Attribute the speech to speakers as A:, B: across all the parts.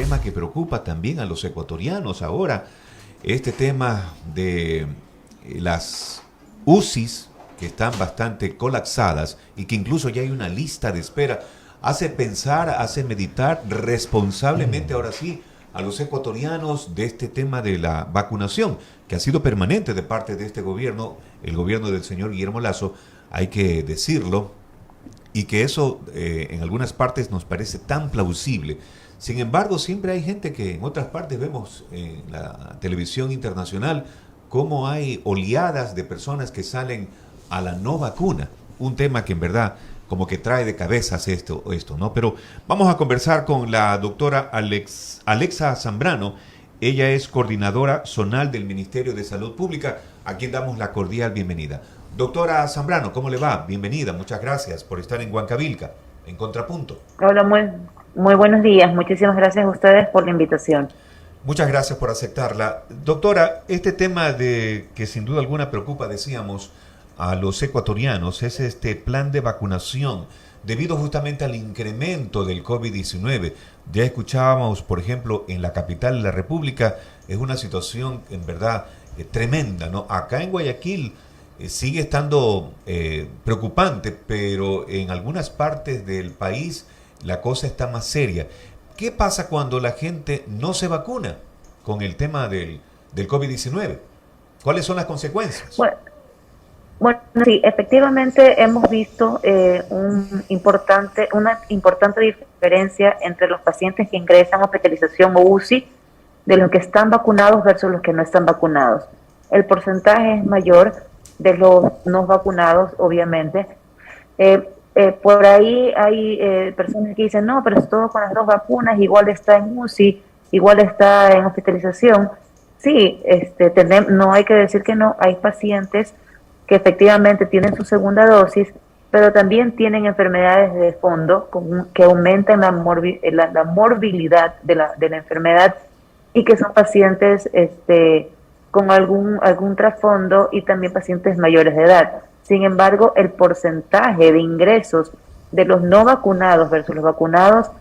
A: tema que preocupa también a los ecuatorianos ahora, este tema de las UCIs que están bastante colapsadas y que incluso ya hay una lista de espera, hace pensar, hace meditar responsablemente, ahora sí, a los ecuatorianos de este tema de la vacunación, que ha sido permanente de parte de este gobierno, el gobierno del señor Guillermo Lasso, hay que decirlo, y que eso en algunas partes nos parece tan plausible. Sin embargo, siempre hay gente que en otras partes vemos en la televisión internacional cómo hay oleadas de personas que salen a la no vacuna. Un tema que en verdad como que trae de cabezas esto, ¿no? Pero vamos a conversar con la doctora Alexa Zambrano. Ella es coordinadora zonal del Ministerio de Salud Pública, a quien damos la cordial bienvenida. Doctora Zambrano, ¿cómo le va? Bienvenida, muchas gracias por estar en Huancavilca, en Contrapunto.
B: Hola, muy buenos días. Muchísimas gracias a ustedes por la invitación.
A: Muchas gracias por aceptarla. Doctora, este tema de que sin duda alguna preocupa, decíamos, a los ecuatorianos es este plan de vacunación debido justamente al incremento del COVID-19. Ya escuchábamos, por ejemplo, en la capital de la República, es una situación en verdad tremenda, ¿no? Acá en Guayaquil sigue estando preocupante, pero en algunas partes del país la cosa está más seria. ¿Qué pasa cuando la gente no se vacuna con el tema del COVID-19? ¿Cuáles son las consecuencias?
B: Bueno, sí, efectivamente hemos visto una importante diferencia entre los pacientes que ingresan a hospitalización o UCI de los que están vacunados versus los que no están vacunados. El porcentaje es mayor de los no vacunados, obviamente. Por ahí hay personas que dicen, no, pero es todo con las dos vacunas, igual está en UCI, igual está en hospitalización. Sí, no hay que decir que no, hay pacientes que efectivamente tienen su segunda dosis, pero también tienen enfermedades de fondo que aumentan la morbilidad de la enfermedad y que son pacientes con algún trasfondo y también pacientes mayores de edad. Sin embargo, el porcentaje de ingresos de los no vacunados versus los vacunados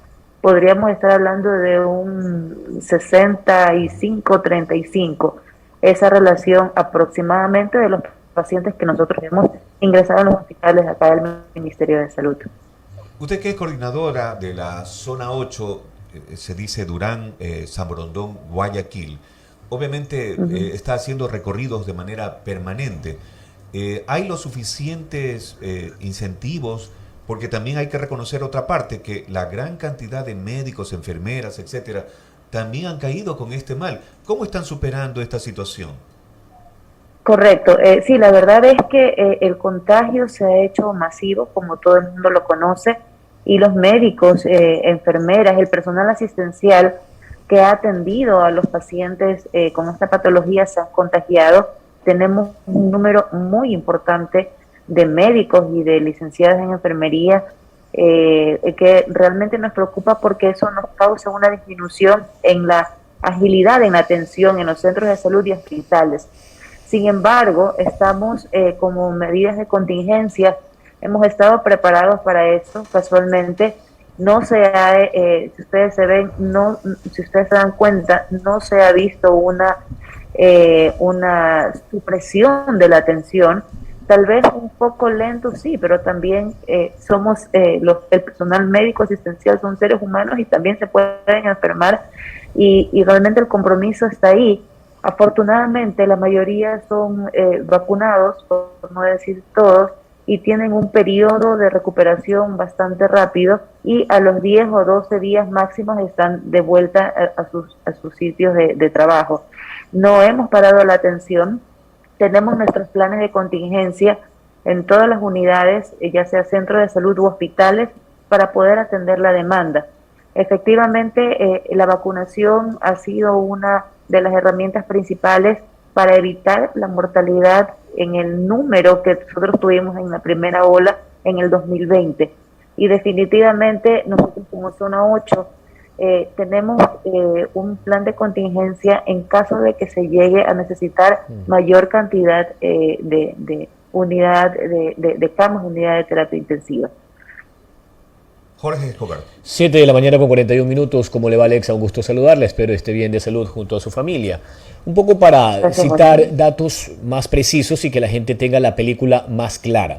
B: podríamos estar hablando de un 65-35, esa relación aproximadamente de los pacientes que nosotros hemos ingresado en los hospitales acá del Ministerio de Salud.
A: Usted que es coordinadora de la zona 8, se dice Durán, San Borondón, Guayaquil, obviamente está haciendo recorridos de manera permanente. ¿Hay los suficientes incentivos? Porque también hay que reconocer otra parte, que la gran cantidad de médicos, enfermeras, etcétera, también han caído con este mal. ¿Cómo están superando esta situación?
B: Correcto, sí, la verdad es que el contagio se ha hecho masivo, como todo el mundo lo conoce, y los médicos, enfermeras, el personal asistencial que ha atendido a los pacientes con esta patología se han contagiado. Tenemos un número muy importante de médicos y de licenciadas en enfermería que realmente nos preocupa porque eso nos causa una disminución en la agilidad en la atención en los centros de salud y hospitales. Sin embargo, estamos como medidas de contingencia, hemos estado preparados para eso. Casualmente, no se ha, si ustedes se ven, no, si ustedes se dan cuenta, no se ha visto una supresión de la atención. Tal vez un poco lento, sí, pero también somos el personal médico asistencial, son seres humanos y también se pueden enfermar y realmente el compromiso está ahí. Afortunadamente la mayoría son vacunados, por no decir todos, y tienen un periodo de recuperación bastante rápido y a los 10 o 12 días máximos están de vuelta a sus sitios de trabajo. No hemos parado la atención, tenemos nuestros planes de contingencia en todas las unidades, ya sea centros de salud u hospitales, para poder atender la demanda. Efectivamente, la vacunación ha sido una de las herramientas principales para evitar la mortalidad en el número que nosotros tuvimos en la primera ola en el 2020. Y definitivamente nosotros como zona 8 tenemos un plan de contingencia en caso de que se llegue a necesitar mayor cantidad de unidad de camas, unidad de terapia intensiva.
A: Jorge Escobar.
C: 7 de la mañana con 41 minutos. ¿Cómo le va, Alexa? Un gusto saludarla. Espero esté bien de salud junto a su familia. Un poco para citar datos más precisos y que la gente tenga la película más clara.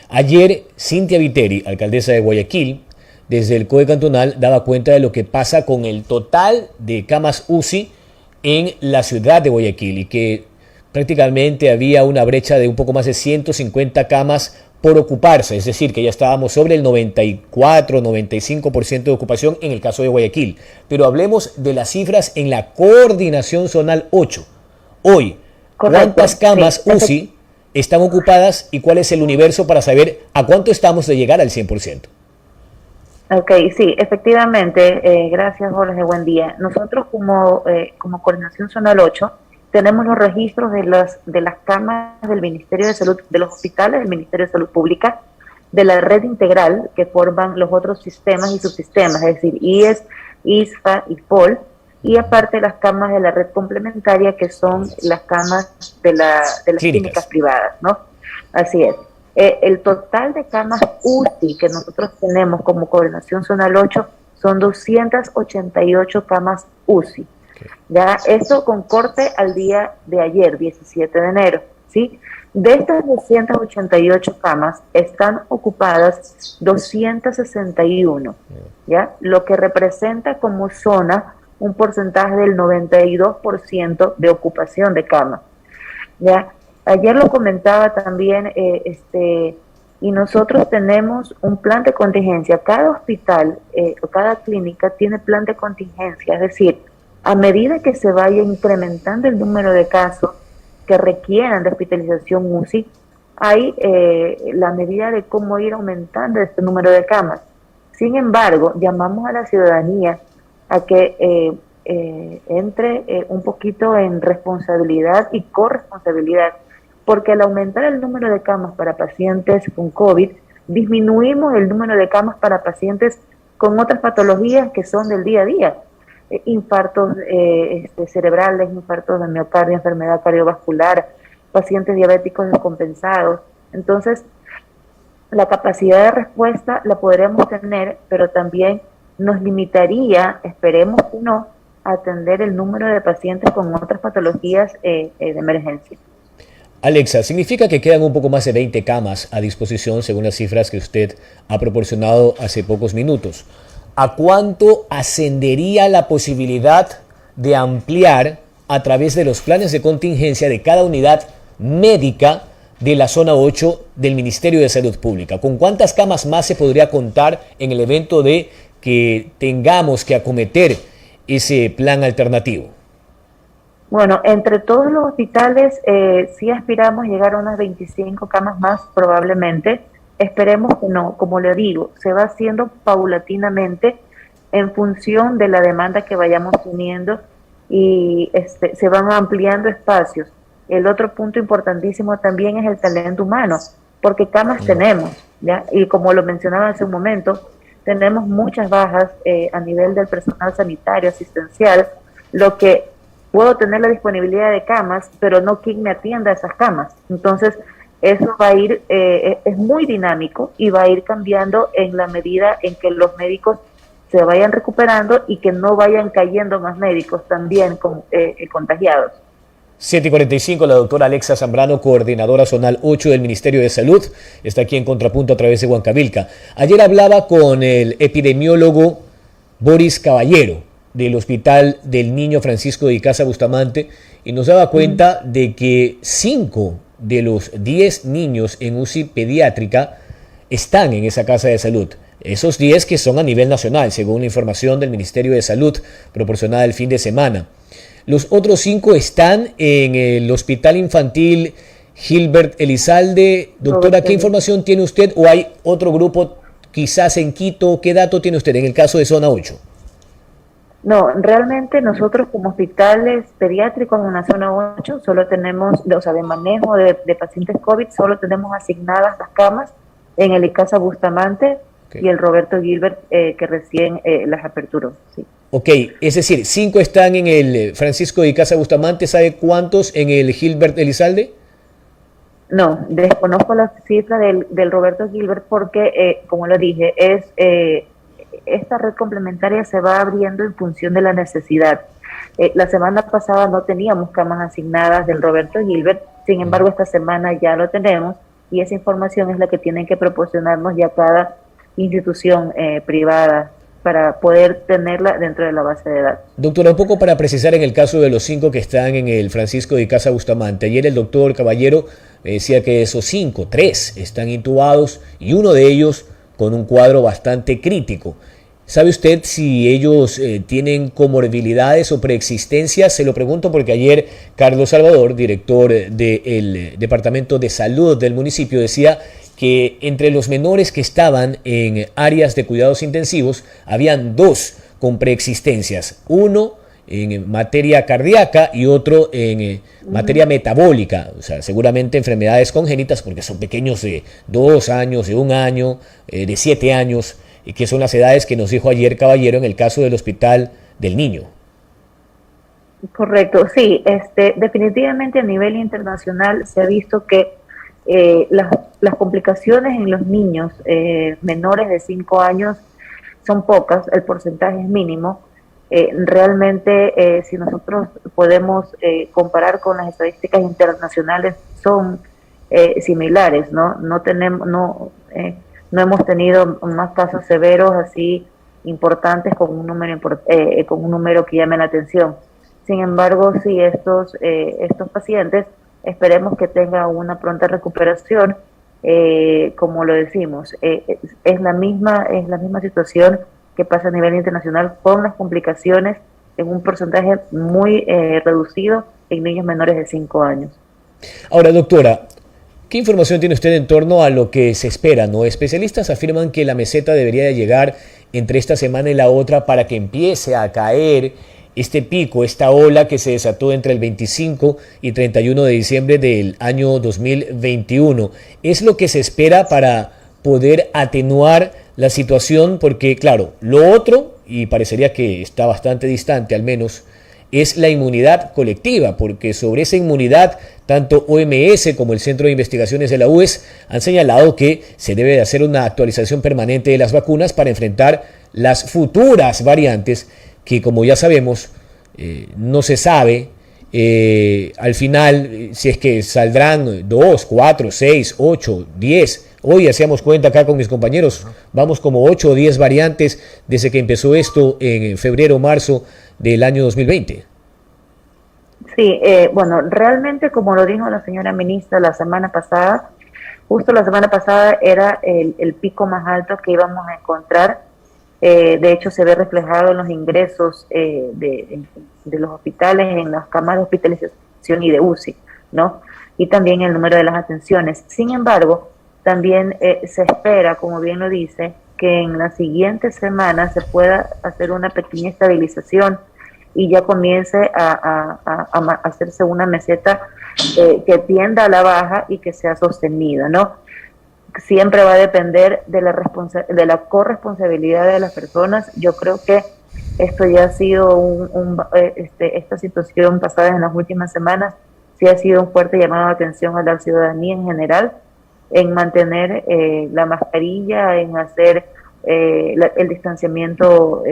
C: Ayer, Cintia Viteri, alcaldesa de Guayaquil, desde el COE cantonal, daba cuenta de lo que pasa con el total de camas UCI en la ciudad de Guayaquil y que prácticamente había una brecha de un poco más de 150 camas por ocuparse, es decir, que ya estábamos sobre el 94-95% de ocupación en el caso de Guayaquil. Pero hablemos de las cifras en la Coordinación Zonal 8. Hoy, ¿cuántas camas UCI están ocupadas y cuál es el universo para saber a cuánto estamos de llegar al 100%?
B: Ok, sí, efectivamente, gracias Jorge, buen día. Nosotros como Coordinación Zonal 8 tenemos los registros de las camas del Ministerio de Salud, de los hospitales del Ministerio de Salud Pública, de la red integral que forman los otros sistemas y subsistemas, es decir, IES, ISFA y POL, y aparte las camas de la red complementaria que son las camas de las clínicas privadas, ¿no? Así es. El total de camas UCI que nosotros tenemos como Coordinación Zonal 8 son 288 camas UCI. Ya, eso con corte al día de ayer, 17 de enero, ¿sí? De estas 288 camas están ocupadas 261, ¿ya? Lo que representa como zona un porcentaje del 92% de ocupación de camas, ¿ya? Ayer lo comentaba también, y nosotros tenemos un plan de contingencia. Cada hospital o cada clínica tiene plan de contingencia, es decir, a medida que se vaya incrementando el número de casos que requieran de hospitalización UCI, hay la medida de cómo ir aumentando este número de camas. Sin embargo, llamamos a la ciudadanía a que entre un poquito en responsabilidad y corresponsabilidad, porque al aumentar el número de camas para pacientes con COVID, disminuimos el número de camas para pacientes con otras patologías que son del día a día. Infartos cerebrales, infartos de miocardio, enfermedad cardiovascular, pacientes diabéticos descompensados. Entonces, la capacidad de respuesta la podremos tener, pero también nos limitaría, esperemos que no, a atender el número de pacientes con otras patologías de emergencia.
C: Alexa, ¿significa que quedan un poco más de 20 camas a disposición según las cifras que usted ha proporcionado hace pocos minutos? ¿A cuánto ascendería la posibilidad de ampliar a través de los planes de contingencia de cada unidad médica de la zona 8 del Ministerio de Salud Pública? ¿Con cuántas camas más se podría contar en el evento de que tengamos que acometer ese plan alternativo?
B: Bueno, entre todos los hospitales sí aspiramos a llegar a unas 25 camas más probablemente. Esperemos que no, como le digo, se va haciendo paulatinamente en función de la demanda que vayamos teniendo y se van ampliando espacios. El otro punto importantísimo también es el talento humano, porque camas tenemos, ¿ya? Y como lo mencionaba hace un momento, tenemos muchas bajas a nivel del personal sanitario, asistencial, lo que puedo tener la disponibilidad de camas, pero no quien me atienda esas camas. Entonces, eso va a ir, es muy dinámico y va a ir cambiando en la medida en que los médicos se vayan recuperando y que no vayan cayendo más médicos también contagiados.
C: 7:45, la doctora Alexa Zambrano, coordinadora zonal 8 del Ministerio de Salud, está aquí en Contrapunto a través de Huancavilca. Ayer hablaba con el epidemiólogo Boris Caballero del Hospital del Niño Francisco de Icaza Bustamante y nos daba cuenta de que 5 de los 10 niños en UCI pediátrica están en esa casa de salud. Esos 10 que son a nivel nacional, según la información del Ministerio de Salud proporcionada el fin de semana. Los otros 5 están en el Hospital Infantil Gilbert Elizalde. Doctora, ¿qué información tiene usted? ¿O hay otro grupo quizás en Quito? ¿Qué dato tiene usted en el caso de Zona 8?
B: No, realmente nosotros como hospitales pediátricos en la zona 8 solo tenemos, o sea, de manejo de pacientes COVID, solo tenemos asignadas las camas en el Icaza Bustamante y el Roberto Gilbert que recién las aperturó. Sí.
C: Ok, es decir, 5 están en el Francisco de Icaza Bustamante, ¿sabe cuántos en el Gilbert Elizalde?
B: No, desconozco la cifra del Roberto Gilbert porque, como lo dije, es esta red complementaria se va abriendo en función de la necesidad. La semana pasada no teníamos camas asignadas del Roberto Gilbert, sin embargo esta semana ya lo tenemos y esa información es la que tienen que proporcionarnos ya cada institución privada para poder tenerla dentro de la base de datos.
C: Doctora, un poco para precisar en el caso de los 5 que están en el Francisco de Casa Bustamante. Ayer el doctor Caballero decía que de esos 5, 3 están intubados y uno de ellos con un cuadro bastante crítico. ¿Sabe usted si ellos tienen comorbilidades o preexistencias? Se lo pregunto porque ayer Carlos Salvador, director del Departamento de Salud del municipio, decía que entre los menores que estaban en áreas de cuidados intensivos, habían 2 con preexistencias, uno en materia cardíaca y otro en materia metabólica, o sea, seguramente enfermedades congénitas, porque son pequeños de 2 años, de 1 año, de 7 años, que son las edades que nos dijo ayer Caballero en el caso del Hospital del Niño.
B: Correcto, sí, definitivamente a nivel internacional se ha visto que las complicaciones en los niños menores de 5 años son pocas, el porcentaje es mínimo. Realmente, si nosotros podemos comparar con las estadísticas internacionales, son similares, ¿no? No hemos tenido más casos severos así importantes con un número que llame la atención. Sin embargo, sí, estos pacientes esperemos que tengan una pronta recuperación, como lo decimos, es la misma situación que pasa a nivel internacional con las complicaciones en un porcentaje muy reducido en niños menores de 5 años.
C: Ahora, doctora, ¿qué información tiene usted en torno a lo que se espera, ¿no? Especialistas afirman que la meseta debería de llegar entre esta semana y la otra para que empiece a caer este pico, esta ola que se desató entre el 25 y 31 de diciembre del año 2021. ¿Es lo que se espera para poder atenuar la situación? Porque, claro, lo otro, y parecería que está bastante distante al menos, es la inmunidad colectiva, porque sobre esa inmunidad, tanto OMS como el Centro de Investigaciones de la UES han señalado que se debe de hacer una actualización permanente de las vacunas para enfrentar las futuras variantes que, como ya sabemos, no se sabe al final si es que saldrán 2, 4, 6, 8, 10. Hoy hacíamos cuenta acá con mis compañeros, vamos como 8 o 10 variantes desde que empezó esto en febrero o marzo del año 2020.
B: Sí, bueno, realmente como lo dijo la señora ministra la semana pasada, justo la semana pasada era el pico más alto que íbamos a encontrar. De hecho, se ve reflejado en los ingresos de los hospitales, en las camas de hospitalización y de UCI, ¿no? Y también el número de las atenciones. Sin embargo, también se espera, como bien lo dice, que en las siguientes semanas se pueda hacer una pequeña estabilización y ya comience a hacerse una meseta que tienda a la baja y que sea sostenida, ¿no? Siempre va a depender de la corresponsabilidad de las personas. Yo creo que esto ya ha sido esta situación pasada en las últimas semanas, sí ha sido un fuerte llamado de atención a la ciudadanía en general, en mantener la mascarilla, en hacer el distanciamiento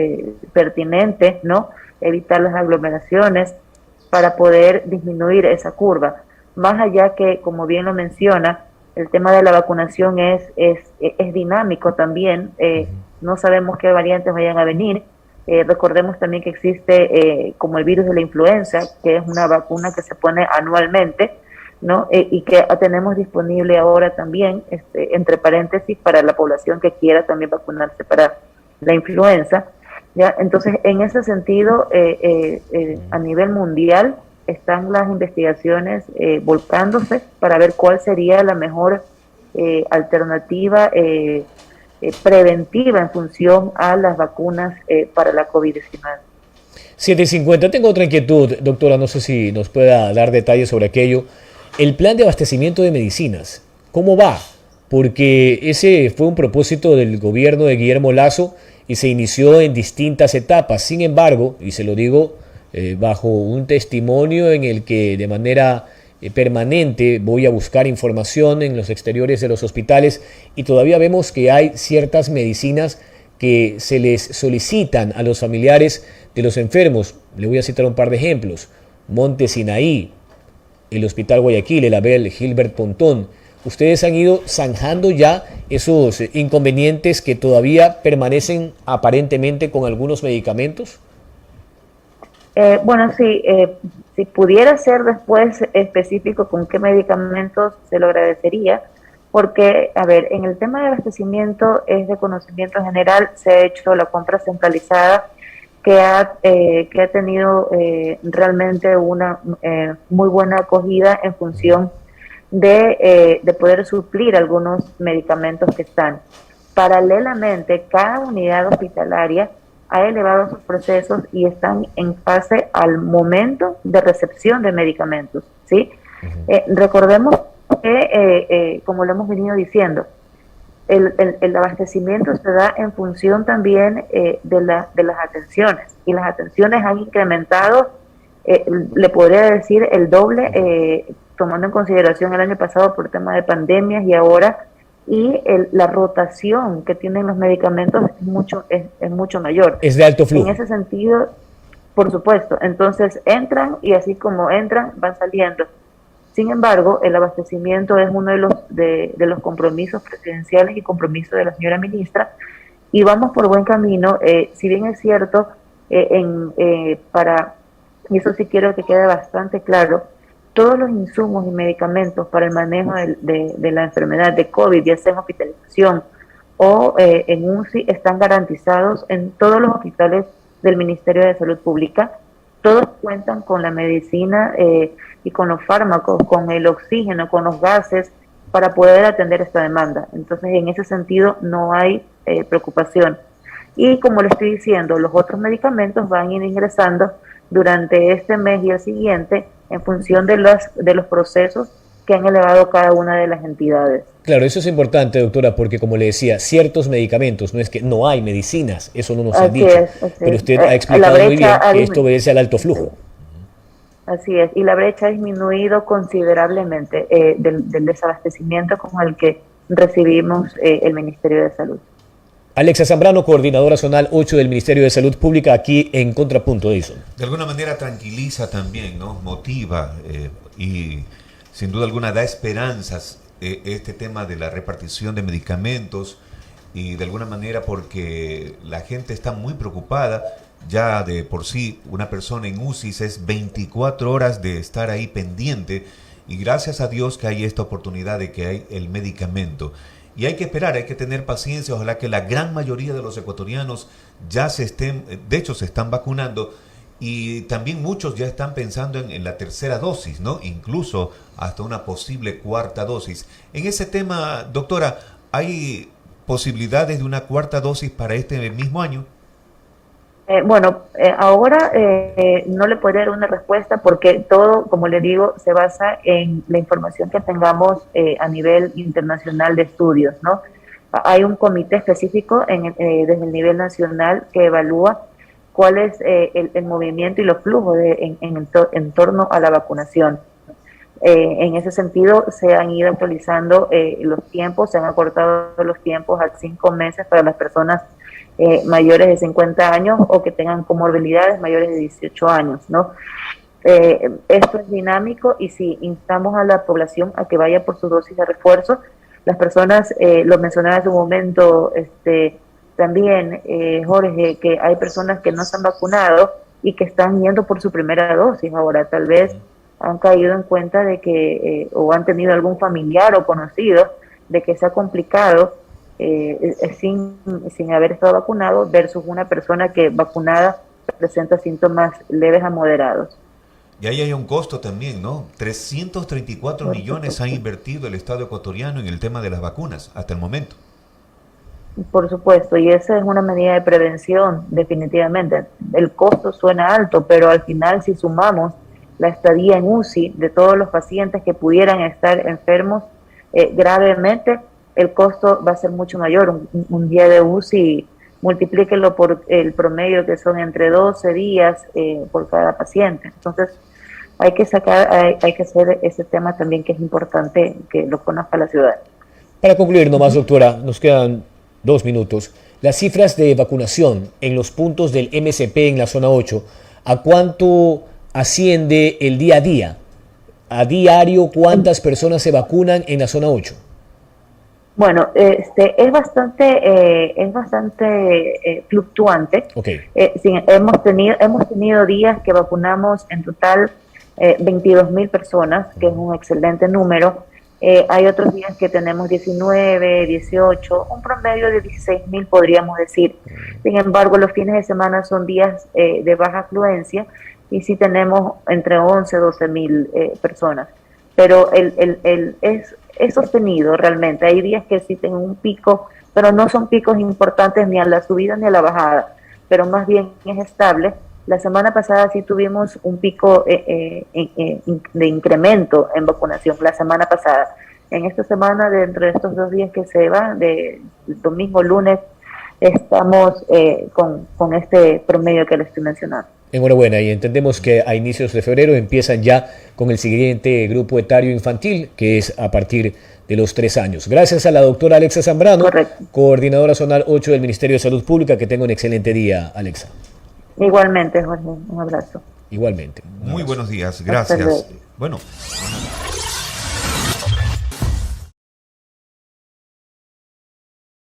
B: pertinente, ¿no? Evitar las aglomeraciones para poder disminuir esa curva. Más allá que, como bien lo menciona, el tema de la vacunación es dinámico también, no sabemos qué variantes vayan a venir. Recordemos también que existe como el virus de la influenza, que es una vacuna que se pone anualmente, ¿no? Y que tenemos disponible ahora también, entre paréntesis, para la población que quiera también vacunarse para la influenza, ¿ya? Entonces, en ese sentido, a nivel mundial, están las investigaciones volcándose para ver cuál sería la mejor alternativa preventiva en función a las vacunas para la COVID-19.
C: 7:50. Tengo otra inquietud, doctora, no sé si nos pueda dar detalles sobre aquello. El plan de abastecimiento de medicinas, ¿cómo va? Porque ese fue un propósito del gobierno de Guillermo Lasso y se inició en distintas etapas. Sin embargo, y se lo digo bajo un testimonio en el que de manera permanente voy a buscar información en los exteriores de los hospitales, y todavía vemos que hay ciertas medicinas que se les solicitan a los familiares de los enfermos. Le voy a citar un par de ejemplos. Monte Sinaí, el Hospital Guayaquil, el Abel Gilbert Pontón. ¿Ustedes han ido zanjando ya esos inconvenientes que todavía permanecen aparentemente con algunos medicamentos?
B: Bueno, sí, si pudiera ser después específico con qué medicamentos, se lo agradecería, porque, a ver, en el tema de abastecimiento es de conocimiento general, se ha hecho la compra centralizada que ha tenido realmente una muy buena acogida en función de poder suplir algunos medicamentos que están. Paralelamente, cada unidad hospitalaria ha elevado sus procesos y están en fase al momento de recepción de medicamentos, ¿sí? Recordemos que, como lo hemos venido diciendo, el abastecimiento se da en función también de las atenciones, y las atenciones han incrementado, le podría decir, el doble, tomando en consideración el año pasado por tema de pandemias y ahora, y la rotación que tienen los medicamentos es mucho mayor.
C: Es de alto flujo.
B: En ese sentido, por supuesto, entonces entran y así como entran, van saliendo. Sin embargo, el abastecimiento es uno de los compromisos presidenciales y compromisos de la señora ministra, y vamos por buen camino. Si bien es cierto, y eso sí quiero que quede bastante claro, todos los insumos y medicamentos para el manejo de la enfermedad de COVID, ya sea en hospitalización o en UCI, están garantizados en todos los hospitales del Ministerio de Salud Pública. Todos cuentan con la medicina y con los fármacos, con el oxígeno, con los gases, para poder atender esta demanda. Entonces, en ese sentido, no hay preocupación. Y como le estoy diciendo, los otros medicamentos van a ir ingresando durante este mes y el siguiente, en función de los procesos que han elevado cada una de las entidades.
C: Claro, eso es importante, doctora, porque como le decía, ciertos medicamentos, no es que no hay medicinas, eso no nos han dicho, pero usted ha explicado muy bien que esto obedece al alto flujo.
B: Así es, y la brecha ha disminuido considerablemente del desabastecimiento con el que recibimos el Ministerio de Salud.
C: Alexa Zambrano, coordinadora zonal 8 del Ministerio de Salud Pública, aquí en Contrapunto, Edison.
A: De alguna manera tranquiliza también, ¿no? Motiva y sin duda alguna da esperanzas este tema de la repartición de medicamentos, y de alguna manera porque la gente está muy preocupada. Ya de por sí una persona en UCI es 24 horas de estar ahí pendiente, y gracias a Dios que hay esta oportunidad de que hay el medicamento. Y hay que esperar, hay que tener paciencia. Ojalá que la gran mayoría de los ecuatorianos ya se están vacunando, y también muchos ya están pensando en la tercera dosis, ¿no? Incluso hasta una posible cuarta dosis. En ese tema, doctora, ¿hay posibilidades de una cuarta dosis para este mismo año?
B: Ahora no le podría dar una respuesta, porque todo, como le digo, se basa en la información que tengamos a nivel internacional de estudios, ¿no? Hay un comité específico desde el nivel nacional que evalúa cuál es el movimiento y los flujos en torno a la vacunación. En ese sentido, se han ido actualizando los tiempos, se han acortado los tiempos a 5 meses para las personas mayores de 50 años o que tengan comorbilidades mayores de 18 años, ¿no? Esto es dinámico, y si instamos a la población a que vaya por su dosis de refuerzo, las personas, lo mencionaba hace un momento también, Jorge, que hay personas que no se han vacunado y que están yendo por su primera dosis. Ahora, tal vez han caído en cuenta de que, o han tenido algún familiar o conocido de que se ha complicado sin haber estado vacunado, versus una persona que vacunada presenta síntomas leves a moderados.
A: Y ahí hay un costo también, ¿no? 334 millones ha invertido el Estado ecuatoriano en el tema de las vacunas hasta el momento.
B: Por supuesto, y esa es una medida de prevención, definitivamente. El costo suena alto, pero al final, si sumamos la estadía en UCI de todos los pacientes que pudieran estar enfermos gravemente, el costo va a ser mucho mayor. Un día de UCI, multiplíquelo por el promedio, que son entre 12 días por cada paciente. Entonces, hay que hacer ese tema también, que es importante que lo conozca la ciudad.
C: Para concluir nomás, doctora, nos quedan 2 minutos. las cifras de vacunación en los puntos del MSP en la zona 8, ¿a cuánto asciende el día a día? A diario, ¿cuántas personas se vacunan en la zona 8?
B: Bueno, es bastante fluctuante.
C: Okay.
B: Sí, hemos tenido días que vacunamos en total 22.000 personas, que es un excelente número. Hay otros días que tenemos 19, 18, un promedio de 16.000 podríamos decir. Sin embargo, los fines de semana son días de baja afluencia y sí tenemos entre 11 y 12.000 personas. Pero es sostenido realmente. Hay días que sí tienen un pico, pero no son picos importantes ni a la subida ni a la bajada, pero más bien es estable. La semana pasada sí tuvimos un pico de incremento en vacunación, la semana pasada. En esta semana, dentro de estos 2 días que se van, de domingo, lunes, estamos con este promedio que les estoy mencionando.
C: Enhorabuena, y entendemos que a inicios de febrero empiezan ya con el siguiente grupo etario infantil, que es a partir de los 3 años. Gracias a la doctora Alexa Zambrano,
B: Correcto.
C: Coordinadora Zonal 8 del Ministerio de Salud Pública. Que tenga un excelente día, Alexa.
B: Igualmente, Jorge, un abrazo.
C: Igualmente.
A: Muy buenos días, gracias. Bueno.